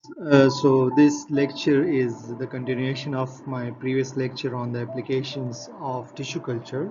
So this lecture is the continuation of my previous lecture on the applications of tissue culture.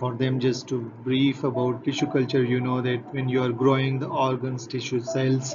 for them just to brief about tissue culture, you know that when you are growing the organs, tissue cells,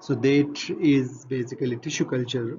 so that is basically tissue culture.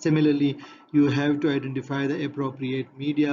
Similarly, you have to identify the appropriate media.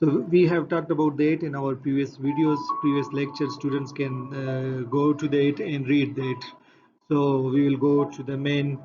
So we have talked about that in our previous videos, previous lectures. Students can go to that and read that. So we will go to the main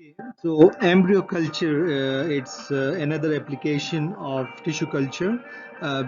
Okay, so embryo culture, it's another application of tissue culture.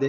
the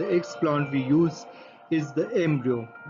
the explant we use is the embryo.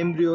embryo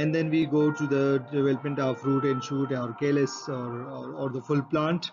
and then we go to the development of root and shoot or calyx or the full plant.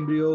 embryo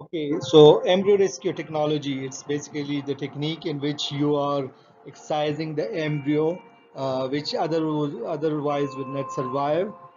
Okay, so embryo rescue technology, it's basically the technique in which you are excising the embryo which otherwise would not survive.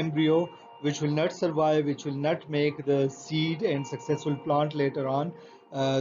embryo which will not survive, which will not make the seed and successful plant later on.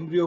embryo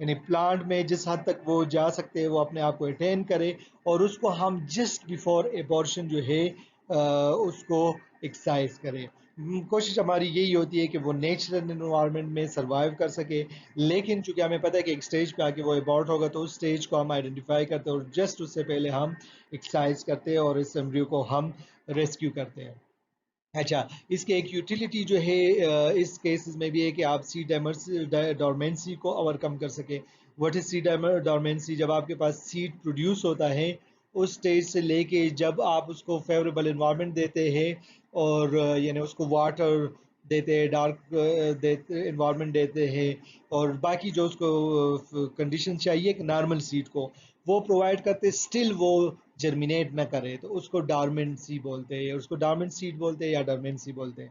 یعنی plant میں جس حد تک وہ جا سکتے ہیں وہ اپنے آپ کو اٹین کرے، اور اس کو ہم جسٹ بیفور ایبورشن جو ہے اس کو ایکسرسائز کرے. کوشش ہماری یہی ہوتی ہے کہ وہ نیچرل انوائرمنٹ میں سروائیو کر سکے، لیکن چونکہ ہمیں پتہ ہے کہ ایک سٹیج پہ آ کے وہ ایبورٹ ہوگا، تو اس سٹیج کو ہم آئیڈینٹیفائی کرتے ہیں اور جسٹ اس سے پہلے ہم ایکسرسائز کرتے ہیں اور اس ایمبریو کو ہم ریسکیو کرتے ہیں. اچھا، اس کے ایک یوٹیلیٹی جو ہے اس کیسز میں بھی ہے کہ آپ سی ڈورمنسی کو اوور کم کر سکے. واٹ از سی ڈورمنسی؟ جب آپ کے پاس سیڈ پروڈیوس ہوتا ہے اس سٹیج سے لے کے جب آپ اس کو فیوریبل انوائرمنٹ دیتے ہیں اور یعنی اس کو واٹر دیتے ہیں، ڈارک انوائرمنٹ دیتے ہیں، اور باقی جو اس کو کنڈیشن چاہیے کہ نارمل سیڈ کو وہ پرووائڈ کرتے، اسٹل وہ جرمینیٹ نہ کرے، تو اس کو ڈارمنسی بولتے ہیں، اس کو ڈارمنٹ سیڈ بولتے ہیں یا ڈارمنسی بولتے ہیں.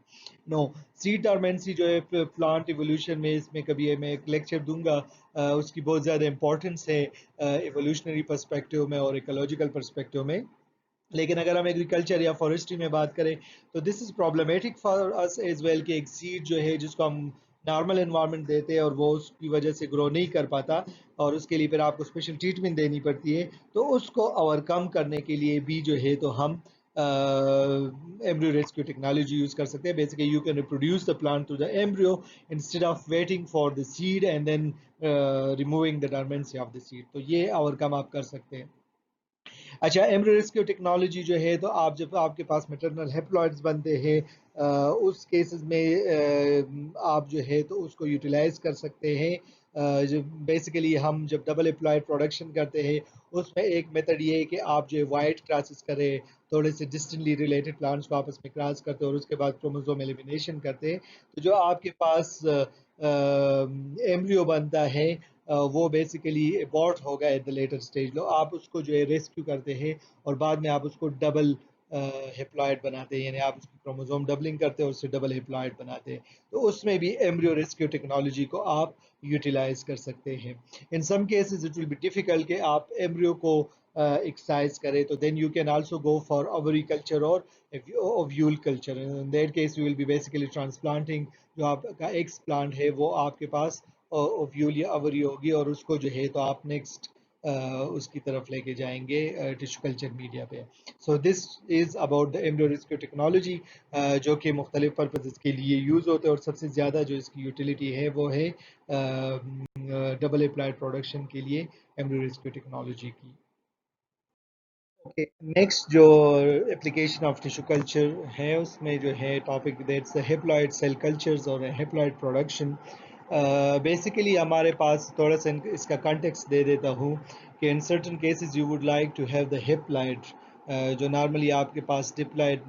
نو، سیڈ ڈارمنسی جو ہے پلانٹ ایولیوشن میں، اس میں کبھی میں ایک لیکچر دوں گا، اس کی بہت زیادہ امپورٹنس ہے ایولیوشنری پرسپیکٹیو میں اور ایکولوجیکل پرسپیکٹیو میں. لیکن اگر ہم ایگریکلچر یا فارسٹری میں بات کریں تو this is problematic for us as well کہ ایک سیڈ جو ہے جس کو ہم نارمل انوائرمنٹ دیتے ہیں اور وہ اس کی وجہ سے گرو نہیں کر پاتا اور اس کے لیے پھر آپ کو اسپیشل ٹریٹمنٹ دینی پڑتی ہے، تو اس کو اوور کم کرنے کے لیے بھی جو ہے تو ہم ایمبریو ریسکیو ٹیکنالوجی یوز کر سکتے ہیں. Basically you can reproduce the plant through the embryo instead of waiting for the seed and then removing the dormancy of the seed. تو یہ اوور کم آپ کر سکتے ہیں. اچھا، ایمبریو ریسکیو ٹیکنالوجی جو ہے تو آپ جب آپ کے پاس میٹرنل ہیپلوئڈز بنتے ہیں اس کیسز میں آپ جو ہے تو اس کو یوٹیلائز کر سکتے ہیں. جو بیسیکلی ہم جب ڈبل اپلائڈ پروڈکشن کرتے ہیں اس میں ایک میتھڈ یہ ہے کہ آپ جو ہے وائٹ کراسز کریں، تھوڑے سے ڈسٹنٹلی ریلیٹڈ پلانٹس کو آپس میں کراس کرتے ہیں اور اس کے بعد کروموزوم ایلیمینیشن کرتے ہیں، تو جو آپ کے پاس ایمبریو بنتا ہے وہ بیسیکلی ابارٹ ہوگا ایٹ دا لیٹر اسٹیج. لو آپ اس کو جو ہے ریسکیو کرتے ہیں اور بعد میں آپ اس کو ڈبل ہیپلائڈ بناتے ہیں، یعنی آپ اس کی کروموزوم ڈبلنگ کرتے ہیں اور اس سے ڈبل ہیپلائڈ بناتے ہیں. تو اس میں بھی ایمبریو ریسکیو ٹیکنالوجی کو آپ یوٹیلائز کر سکتے ہیں. In some cases it will be difficult کہ آپ ایمبریو کو ایکسرسائز کریں، تو then you can also go for ovary culture اور ovule culture. In that case you will be basically transplanting جو آپ کا ایکس پلانٹ ہے وہ آپ کے پاس اوویول یا اووری ہوگی اور اس کو جو ہے تو آپ نیکسٹ اس کی طرف لے کے جائیں گے ٹیشو کلچر میڈیا پہ. So this is about the embryo rescue technology جو کہ مختلف پرپزز کے لیے یوز ہوتے ہیں، اور سب سے زیادہ جو اس کی یوٹیلیٹی ہے وہ ہے ڈبل اپلائڈ پروڈکشن کے لیے ایمبریو ریسکیو ٹیکنالوجی کی. نیکسٹ جو اپلیکیشن آف ٹیشو کلچر ہے اس میں جو ہے ٹاپک دیٹس ہیپلائڈ سیل کلچرز اور ہیپلائڈ پروڈکشن. بیسیکلی ہمارے پاس تھوڑا سا اس کا کانٹیکس دے دیتا ہوں کہ in certain cases you would like to have the haploid جو نارملی آپ کے پاس ڈپلائڈ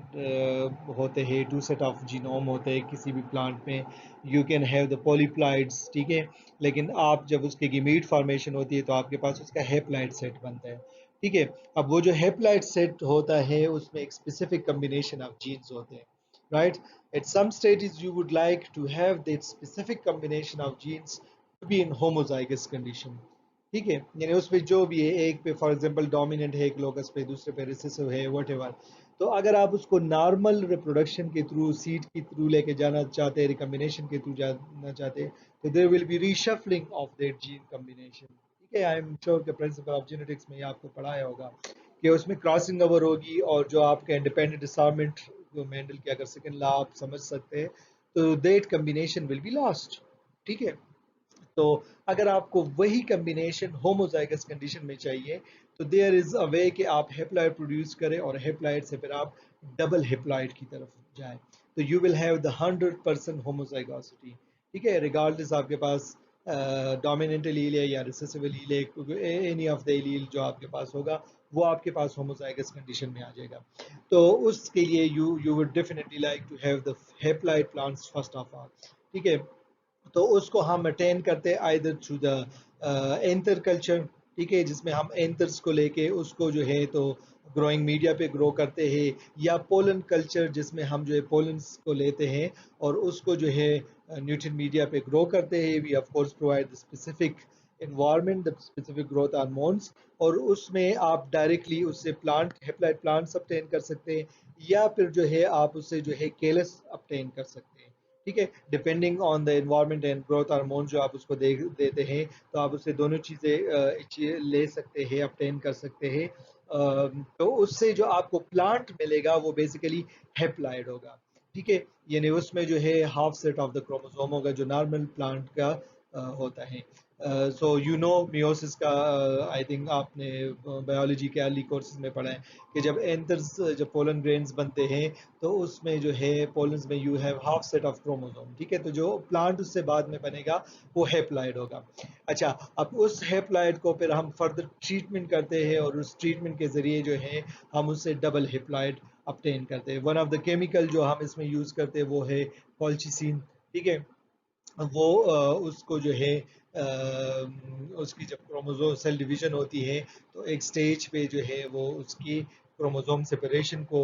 ہوتے ہیں، ٹو سیٹ آف جینوم ہوتے ہیں کسی بھی پلانٹ میں. یو کین ہیو دا پولیپلائڈس، ٹھیک ہے، لیکن آپ جب اس کی گیمیٹ فارمیشن ہوتی ہے تو آپ کے پاس اس کا ہیپلائڈ سیٹ بنتا ہے، ٹھیک ہے. اب وہ جو ہیپلائڈ سیٹ ہوتا ہے اس میں ایک اسپیسیفک کمبینیشن آف جینز ہوتے ہیں، right. At some stages you would like to have that specific combination of genes to be in homozygous condition. ٹھیک ہے، یعنی اس پہ جو بھی ہے، ایک پہ فار ایگزامپل ڈومیننٹ ہے، ایک لوکس پہ، دوسرے پہ ریسیسو ہے، واٹ ایور. تو اگر آپ اس کو نارمل ریپروڈکشن کے تھرو، سیڈ کے تھرو لے کے جانا چاہتے ہیں، ریکمبینیشن کے تھرو جانا چاہتے ہیں، تو there will be reshuffling of that gene combination. ٹھیک ہے، آئی ایم شیور کہ پرنسپل آف جینیٹکس میں یہ آپ کو پڑھایا ہوگا کہ اس میں کراسنگ اوور ہوگی، اور جو آپ کا انڈیپینڈنٹ ڈسارمنٹ جو مینڈل کی اگر سیکنڈ لا آپ سمجھ سکتے ہیں، تو that combination will be lost. ٹھیک ہے، تو اگر آپ کو وہی کمبینیشن ہوموزائگس کنڈیشن میں چاہیے تو دیئر از اے وے کہ آپ ہیپلائڈ پروڈیوس کریں اور ہیپلائڈ سے پھر آپ ڈبل ہیپلائڈ کی طرف جائیں، تو یو ول ہیو دا 100% ہوموزائگوسٹی. ٹھیک ہے، ریگارڈلیس آپ کے پاس ڈومیننٹ ایلیل ہے یا ریسیسیو ایلیل ہے، اینی آف دا ایلیل جو آپ کے پاس ہوگا وہ آپ کے پاس ہوموزائگس کنڈیشن میں آ جائے گا. تو اس کے لیے you would definitely like to have the haploid plants first of all. ٹھیک ہے، تو اس کو ہم اٹین کرتے either through the anther culture, ٹھیک ہے، جس میں ہم اینترس کو لے کے اس کو جو ہے تو گروئنگ میڈیا پہ گرو کرتے ہیں، یا پولن کلچر جس میں ہم جو ہے پولنس کو لیتے ہیں اور اس کو جو ہے نیوٹن میڈیا پہ گرو کرتے ہیں. We of course provide the specific environment, the specific growth hormones, اور اس میں آپ ڈائریکٹلی اس سے پلانٹ ہیپلائڈ پلانٹس obtain کر سکتے ہیں، یا پھر جو ہے آپ اس سے جو ہے کیلس obtain کر سکتے ہیں. ٹھیک ہے. Depending on the environment and growth hormone جو آپ اس کو دیتے ہیں تو آپ اس سے دونوں چیزیں لے سکتے ہیں, اپٹین کر سکتے ہیں. تو اس سے جو آپ کو پلانٹ ملے گا وہ بیسیکلی ہیپلائڈ ہوگا. ٹھیک ہے, یعنی اس میں جو ہے half set of the chromosome ہوگا جو نارمل پلانٹ کا ہوتا ہے. سو یو نو میوسس کا آئی تھنک آپ نے بایولوجی کے ارلی کورسز میں پڑھا ہے کہ جب اینترز جب پولن گرینز بنتے ہیں تو اس میں جو ہے پولنز میں you have half set of chromosome. ٹھیک ہے, تو جو پلانٹ اس سے بعد میں بنے گا وہ ہیپلائڈ ہوگا. اچھا, اب اس ہیپلائڈ کو پھر ہم فردر ٹریٹمنٹ کرتے ہیں اور اس ٹریٹمنٹ کے ذریعے جو ہے ہم اس سے ڈبل ہیپلائڈ اپٹین کرتے ہیں. ون آف دا کیمیکل جو ہم اس میں یوز کرتے ہیں وہ ہے کولچیسین. ٹھیک ہے, وہ اس کو جو ہے اس کی جب کروموزوم سیل ڈویژن ہوتی ہے تو ایک سٹیج پہ جو ہے وہ اس کی کروموزوم سپریشن کو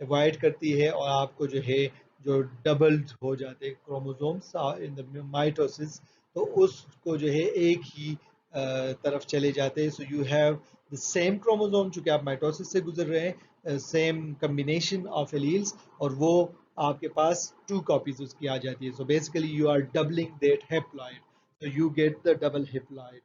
اوائڈ کرتی ہے اور آپ کو جو ہے جو ڈبل ہو جاتے کروموزومس ان دا مائٹوسس تو اس کو جو ہے ایک ہی طرف چلے جاتے ہیں. So you have the same chromosome چونکہ آپ مائٹوسس سے گزر رہے ہیں, سیم کمبینیشن آف ایلیلز, اور وہ آپ کے پاس 2 کاپیز اس کی آ جاتی ہے. So basically you are doubling that haploid, so you get the double haploid.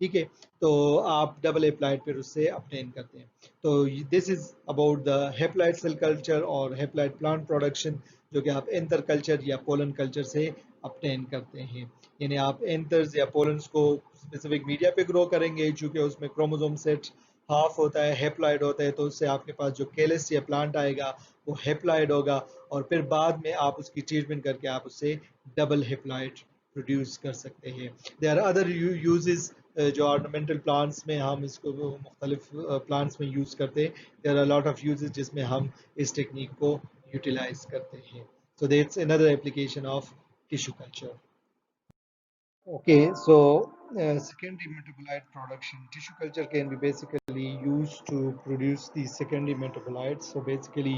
ٹھیک ہے, تو آپ ڈبل ہیپلائڈ پھر اس سے اپٹین کرتے ہیں. تو this is about the haploid cell culture اور ہیپلائڈ پلانٹ پروڈکشن جو کہ آپ انتر کلچر یا پولن کلچر سے اپٹین کرتے ہیں. یعنی آپ انترز یا پولنس کو اسپیسیفک میڈیا پہ گرو کریں گے چونکہ اس میں کروموزوم سیٹ ہاف ہوتا ہے, ہیپلائڈ ہوتا ہے, تو اس سے آپ کے پاس جو کیلس یا پلانٹ آئے گا وہ ہیپلائڈ ہوگا, اور پھر بعد میں آپ اس کی ٹریٹمنٹ کر کے آپ اس سے ڈبل ہیپلائڈ پروڈیوس کر سکتے ہیں. دیر آر ادر یوزز جو آرنامنٹل پلانٹس میں ہم اس کو مختلف پلانٹس میں یوز کرتے ہیں. There are lot of uses جس میں ہم اس ٹیکنیک کو یوٹیلائز کرتے ہیں. So that's another application of tissue culture. Okay, so secondary metabolite production. Tissue culture can be basically used to produce the secondary metabolites. So basically,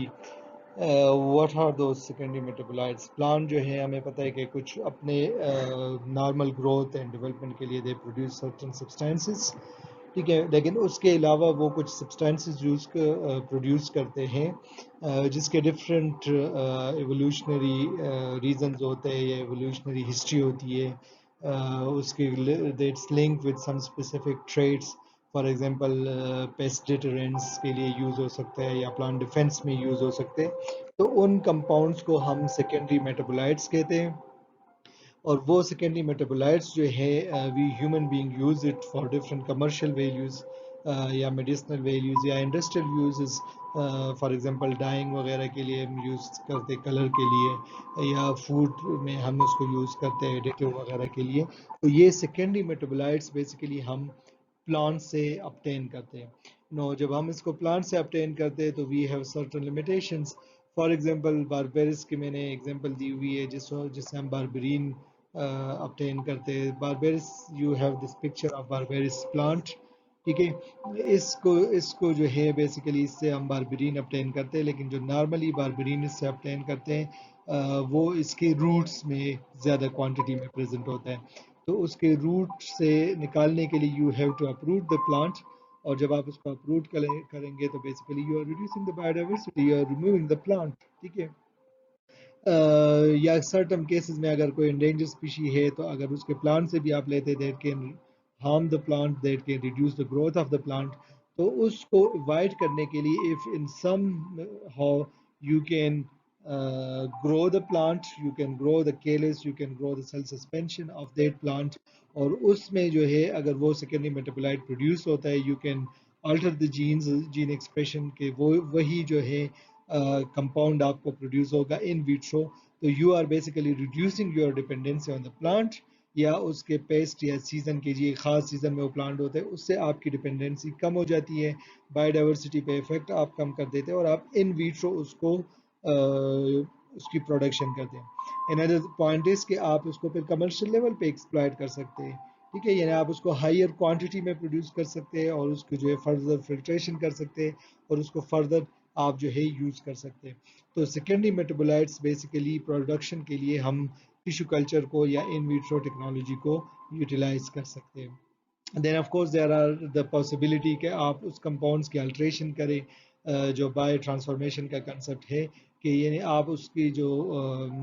what are those secondary metabolites? Plant جو ہے ہمیں پتہ ہے کہ کچھ اپنے normal growth and development کے لیے they produce certain substances. ٹھیک ہے, لیکن اس کے علاوہ وہ کچھ سبسٹانسز پروڈیوس کرتے ہیں جس کے ڈفرینٹ ایولیوشنری ریزنز ہوتے ہیں یا ایولیوشنری ہسٹری ہوتی ہے. اس کی that's link with some specific traits. For example pest deterrents کے لیے یوز ہو سکتا ہے یا پلانٹ ڈیفینس میں یوز ہو سکتے ہیں. تو ان کمپاؤنڈس کو ہم سیکنڈری میٹابولائٹس کہتے ہیں, اور وہ سیکنڈری میٹابولائٹس جو ہے we human being use it for different commercial values یا میڈیسنل ویلیوز یا industrial uses. For example dyeing وغیرہ کے لیے ہم یوز کرتے کلر کے لیے, یا فوڈ میں ہم اس کو یوز کرتے ہیں ایڈیٹیو وغیرہ کے لیے. تو یہ سیکنڈری میٹابولائٹس بیسیکلی ہم پلانٹ سے اپٹین کرتے ہیں. نو جب ہم اس کو پلانٹ سے اپٹین کرتے ہیں تو we have certain limitations. For example Berberis کی میں نے ایگزامپل دی ہوئی ہے جس سے ہم باربرین obtain کرتے ہیں. Berberis you have this picture of Berberis plant. ٹھیک ہے, اس کو جو ہے بیسیکلی اس سے ہم باربرین obtain کرتے ہیں, لیکن جو نارملی باربرین اس سے obtain کرتے ہیں وہ اس کے روٹس میں زیادہ کوانٹٹی میں پریزنٹ ہوتا ہے. تو اس کے روٹ سے نکالنے کے لیے you have to uproot the plant, اور جب آپ اس کو اپروٹ کریں گے تو basically you are reducing the biodiversity, you are removing the plant. ٹھیک ہے, یا سرٹن کیسز میں اگر کوئی انڈینجر اسپیشی ہے تو اگر اس کے پلانٹ سے بھی آپ لیتے that can harm the plant, that can reduce the growth of the plant. تو اس کو اوائڈ کرنے کے لیے if in somehow you can grow the plant, you can grow the calyx, you can grow the cell suspension of that plant, اور اس میں جو ہے اگر وہ سیکنڈری میٹابولائٹ پروڈیوس ہوتا ہے you can alter the genes, gene expression کے وہ وہی جو ہے کمپاؤنڈ آپ کو پروڈیوس ہوگا ان ویٹرو. تو you are basically reducing your dependency on the plant, یا اس کے پیسٹ یا سیزن کے لیے خاص سیزن میں وہ پلانٹ ہوتے ہیں, اس سے آپ کی ڈیپینڈنسی کم ہو جاتی ہے, بایو ڈائیورسٹی پہ افیکٹ آپ کم کر دیتے ہیں, اور آپ ان ویٹرو اس کی پروڈکشن کرتے ہیں. another point is کہ آپ اس کو پھر کمرشل لیول پہ ایکسپلائٹ کر سکتے ہیں. ٹھیک ہے, یعنی آپ اس کو ہائر کوانٹٹی میں پروڈیوس کر سکتے ہیں اور اس کو جو ہے فردر فلٹریشن کر سکتے ہیں اور اس کو فردر آپ جو ہے یوز کر سکتے ہیں. تو سیکنڈری میٹابولائٹس بیسیکلی پروڈکشن کے لیے ہم ٹیشو کلچر کو یا ان ویٹرو ٹیکنالوجی کو یوٹیلائز کر سکتے ہیں. Then of course there are the possibility کہ آپ اس کمپاؤنڈس کی الٹریشن کریں, جو بائے ٹرانسفارمیشن کا کنسپٹ ہے کہ یعنی آپ اس کی جو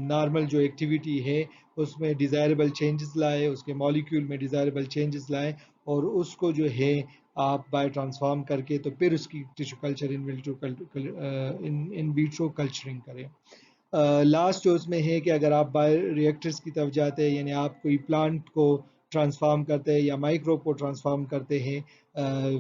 نارمل جو ایکٹیویٹی ہے اس میں ڈیزائربل چینجز لائے، اس کے مالیکیول میں ڈیزائربل چینجز لائے اور اس کو جو ہے آپ بائے ٹرانسفارم کر کے تو پھر اس کی ٹیشو کلچر ان ویٹرو کلچرنگ کریں۔ لاسٹ جو اس میں ہے کہ اگر آپ بایو ریئیکٹرز کی طرف جاتے ہیں، یعنی آپ کوئی پلانٹ کو ٹرانسفارم کرتے ہیں یا مائکرو کو ٹرانسفارم کرتے ہیں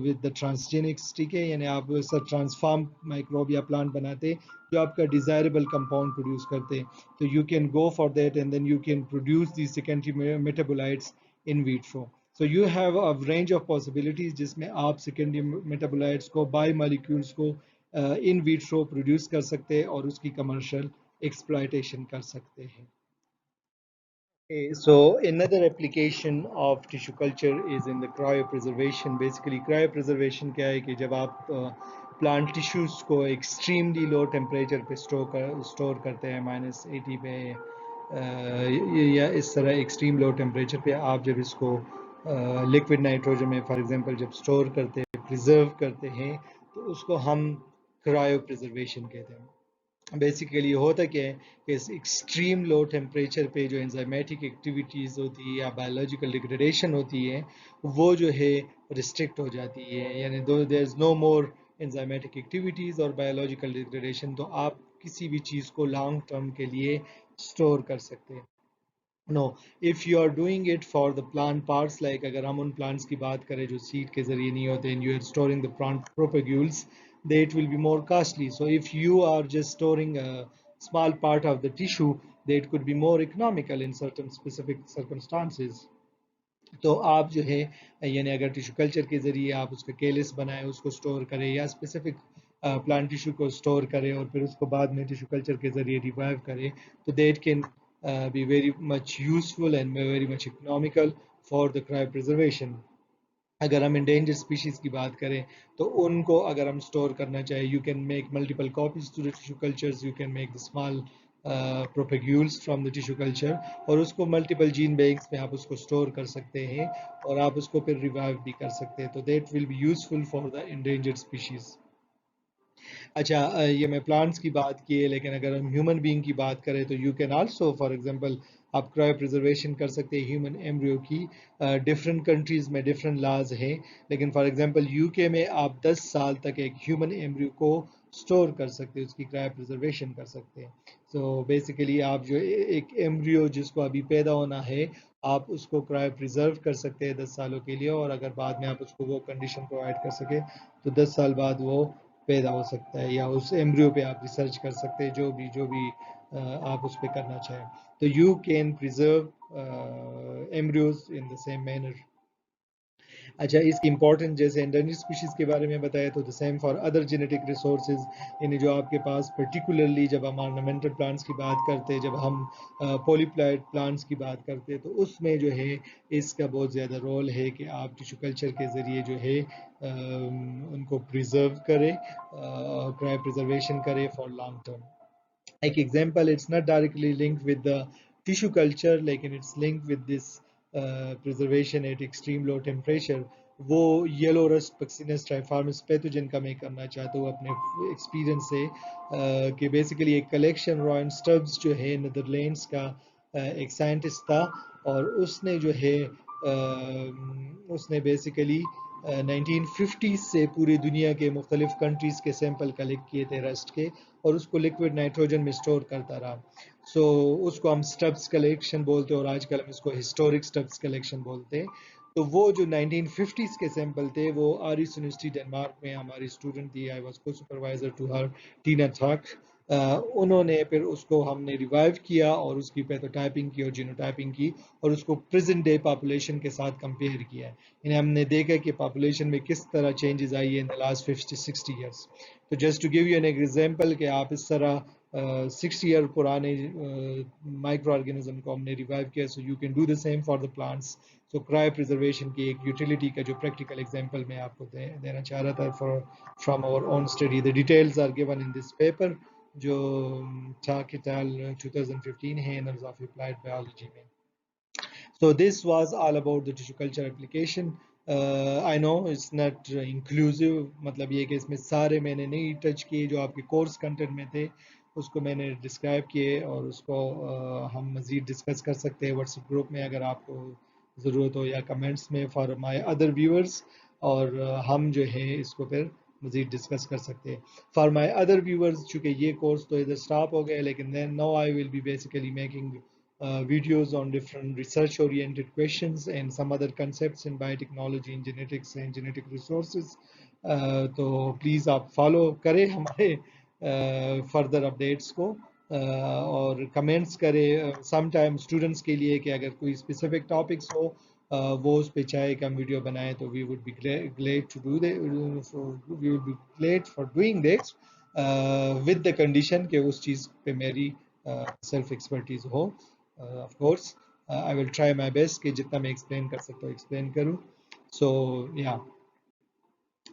ود دا ٹرانسجینکس، ٹھیک ہے، یعنی آپ ٹرانسفارم مائکروب یا پلانٹ بناتے جو آپ کا ڈیزائربل کمپاؤنڈ پروڈیوس کرتے، تو you can go for that and then you can produce the secondary metabolites in vitro. So you have a range of possibilities جس میں آپ سیکنڈری میٹابولائٹس کو بائی مالیکیولس کو ان ویٹرو پروڈیوس کر سکتے اور اس کی کمرشل ایکسپلائٹیشن کر سکتے ہیں. Okay, so another application of tissue culture is in the cryopreservation. Basically cryopreservation کیا ہے کہ جب آپ پلانٹ ٹیشوز کو ایکسٹریملی لو ٹیمپریچر پہ اسٹور کرتے ہیں -80 پہ یا اس طرح ایکسٹریم لو ٹیمپریچر پہ آپ جب اس کو لکوڈ نائٹروجن میں فار ایگزامپل جب اسٹور کرتے ہیں، پریزرو کرتے ہیں، تو اس کو ہم کرائیو پریزرویشن کہتے ہیں. بیسیکلی ہوتا کیا ہے کہ اس ایکسٹریم لو ٹیمپریچر پہ جو انزائمیٹک ایکٹیویٹیز ہوتی ہے یا بایولوجیکل ڈیگریڈیشن ہوتی ہے وہ جو ہے ریسٹرکٹ ہو جاتی ہے، یعنی دیر از نو مور انزائمیٹک ایکٹیویٹیز اور بایولوجیکل ڈیگریڈیشن، تو آپ کسی بھی چیز کو لانگ ٹرم کے لیے اسٹور کر سکتے ہیں. No, if you are doing it for the plant parts, like اگر ہم ان plants کی بات کریں جو seed کے ذریعے نہیں ہوتے and you are storing the plant propagules, they it will be more costly. So if you are just storing a small part of the tissue, they it could be more economical in certain specific circumstances. تو آپ جو ہے یعنی اگر tissue culture کے ذریعے آپ اس کا کیلس بنائیں، اس کو اسٹور کریں یا اسپیسیفک پلانٹ ٹیشو کو اسٹور کریں اور پھر اس کو بعد میں ٹیشو کلچر کے ذریعے ریوائیو کریں، تو that can be very much useful and very much economical for the cryopreservation. اگر ہم انڈینجر اسپیشیز کی بات کریں تو ان کو اگر ہم اسٹور کرنا چاہیں، you can make multiple copies to the tissue cultures, you can make the small propagules from the tissue culture اور اس کو ملٹیپل جین بینکس میں آپ اس کو اسٹور کر سکتے ہیں اور آپ اس کو پھر ریوائیو بھی کر سکتے ہیں، تو that will be useful for the endangered species. اچھا یہ میں پلانٹس کی بات کی ہے، لیکن اگر ہم ہیومن بینگ کی بات کریں تو you can also for example آپ کرائیو پریزرویشن کر سکتے ہیں ہیومن ایمبریو کی. ڈفرینٹ کنٹریز میں ڈفرینٹ لاز ہیں، لیکن فار ایگزامپل یو کے میں آپ 10 سال تک ایک ہیومن ایمبریو کو اسٹور کر سکتے ہیں، اس کی کرائیو پریزرویشن کر سکتے ہیں. سو بیسیکلی آپ جو ایک ایمبریو جس کو ابھی پیدا ہونا ہے آپ اس کو کرائیو پریزرو کر سکتے ہیں 10 سالوں کے لیے، اور اگر بعد میں آپ اس کو وہ کنڈیشن پرووائڈ کر سکے تو 10 سال بعد وہ پیدا ہو سکتا ہے، یا اس ایمبریو پہ آپ ریسرچ کر سکتے ہیں جو بھی آپ اس پہ کرنا چاہیں. تو you can preserve embryos in the same manner. اچھا اس کی امپورٹنس جیسے انڈینجر اسپیشیز کے بارے میں بتایا تو the same for other genetic resources, یعنی جو آپ کے پاس پرٹیکولرلی جب ہم آرنامنٹل پلانٹس کی بات کرتے ہیں، جب ہم پولی پلائڈ پلانٹس کی بات کرتے ہیں، تو اس میں جو ہے اس کا بہت زیادہ رول ہے کہ آپ ٹیشو کلچر کے ذریعے جو ہے ان کو پریزرو کرے، کرائیو پریزرویشن کرے فار لانگ ٹرم. ایک example it's not directly linked with the tissue culture لیکن it's linked with this preservation at extreme low temperature. وہ yellow rust Puccinia triformis pathogen کا میں کرنا چاہتا ہوں اپنے ایکسپیرینس سے کہ بیسیکلی ایک کلیکشن رائن اسٹبس جو ہے نیدرلینڈس کا ایک سائنٹسٹ تھا، اور اس نے جو ہے اس نے بیسیکلی 1950 سے پوری دنیا کے مختلف کنٹریز کے سیمپل کلیکٹ کیے تھے رسٹ کے، اور اس کو لکوڈ نائٹروجن میں اسٹور کرتا رہا. سو اس کو ہم اسٹبس کلیکشن بولتے ہیں اور آج کل ہم اس کو ہسٹورک اسٹبس کلیکشن بولتے ہیں. تو وہ جو 1950s کے سیمپل تھے وہ آریس یونیورسٹی ڈنمارک میں ہماری اسٹوڈنٹ تھی، آئی واز کو سپروائزر ٹو ہر، ٹینا تھاک. انہوں نے پھر اس کو ہم نے ریوائیو کیا اور اس کی پیتھو ٹائپنگ کی اور جینو ٹائپنگ کی اور اس کو پریزنٹ ڈے پاپولیشن کے ساتھ کمپیئر کیا ہے. یعنی ہم نے دیکھا کہ پاپولیشن میں کس طرح چینجز آئی ہے ان دا لاسٹ 50-60 ایئرس. تو just to give you an example کہ آپ اس طرح 60 ایئر پرانے مائکرو آرگینزم کو ہم نے ریوائیو کیا. So you can do the same for the plants. So cryo preservation کی ایک یوٹیلیٹی کا جو پریکٹیکل ایگزامپل میں آپ کو دینا چاہ رہا تھا from our own study. The details are given in this paper جو تھا کتال 2015 ہے انرز آف اپلائڈ بایولوجی میں. So this was all about the tissue culture application. I know it's not inclusive, مطلب یہ کہ اس میں سارے میں نے نہیں ٹچ کیے جو آپ کے کورس کنٹینٹ میں تھے، اس کو میں نے ڈسکرائب کیے، اور اس کو ہم مزید ڈسکس کر سکتے ہیں واٹس ایپ گروپ میں اگر آپ کو ضرورت ہو، یا کمنٹس میں فار مائی ادر ویورز، اور ہم جو ہے اس کو پھر مزید ڈسکس کر سکتے ہیں فار مائی ادر ویورز. چونکہ یہ کورس تو ادھر اسٹاپ ہو گیا، لیکن then now I will be basically making videos on different research oriented questions and some other concepts in biotechnology and genetics and genetic resources. تو پلیز آپ follow کریں ہمارے فردر اپڈیٹس کو، اور کمنٹس کرے سم ٹائم اسٹوڈنٹس کے لیے کہ اگر کوئی اسپیسیفک ٹاپکس ہو وہ اس پہ چاہے کہ ہم ویڈیو بنائیں، تو we would be glad to do we would be glad for doing this, with the condition کہ اس چیز پہ میری سیلف ایکسپرٹیز ہو. Of course I will try my best کہ جتنا میں ایکسپلین کر سکتا ہوں ایکسپلین کروں. سو یا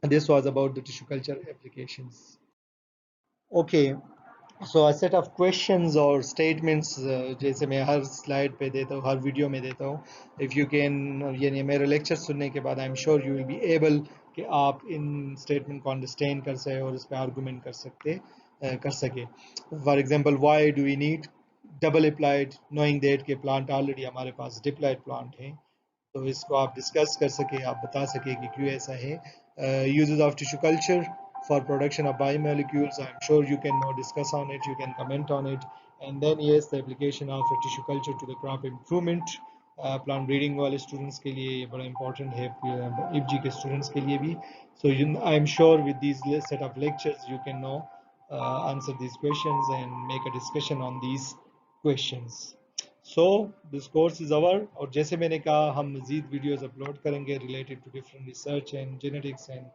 this was about the tissue culture applications. Okay, so a set of questions or statements جیسے میں ہر سلائڈ پہ دیتا ہوں، ہر ویڈیو میں دیتا ہوں. if you can یعنی میرے لیکچر سننے کے بعد I'm sure you will be able کہ آپ ان اسٹیٹمنٹ کو انڈرسٹینڈ کر سکے اور اس پہ آرگومنٹ کر سکے. For example why do we need double haploid knowing that کہ پلانٹ آلریڈی ہمارے پاس ڈپلائڈ پلانٹ ہیں، تو اس کو آپ ڈسکس کر سکے، آپ بتا سکے کہ کیوں ایسا ہے. Uses of tissue culture for production of biomolecules, I'm sure you can now discuss on it, you can comment on it. And then yes, the application of tissue culture to the crop improvement. Plant breeding والے students کے لیے یہ بڑا important ہے، F G کے students کے لیے بھی. So I am sure with these set of lectures you can now answer these questions and make a discussion on these questions. So this course is over, اور جیسے میں نے کہا ہم مزید ویڈیوز اپلوڈ کریں گے related to different research and genetics and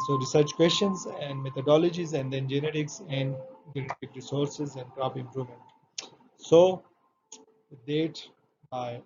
so research questions and methodologies, and then genetics and genetic resources and crop improvement. So with that, bye.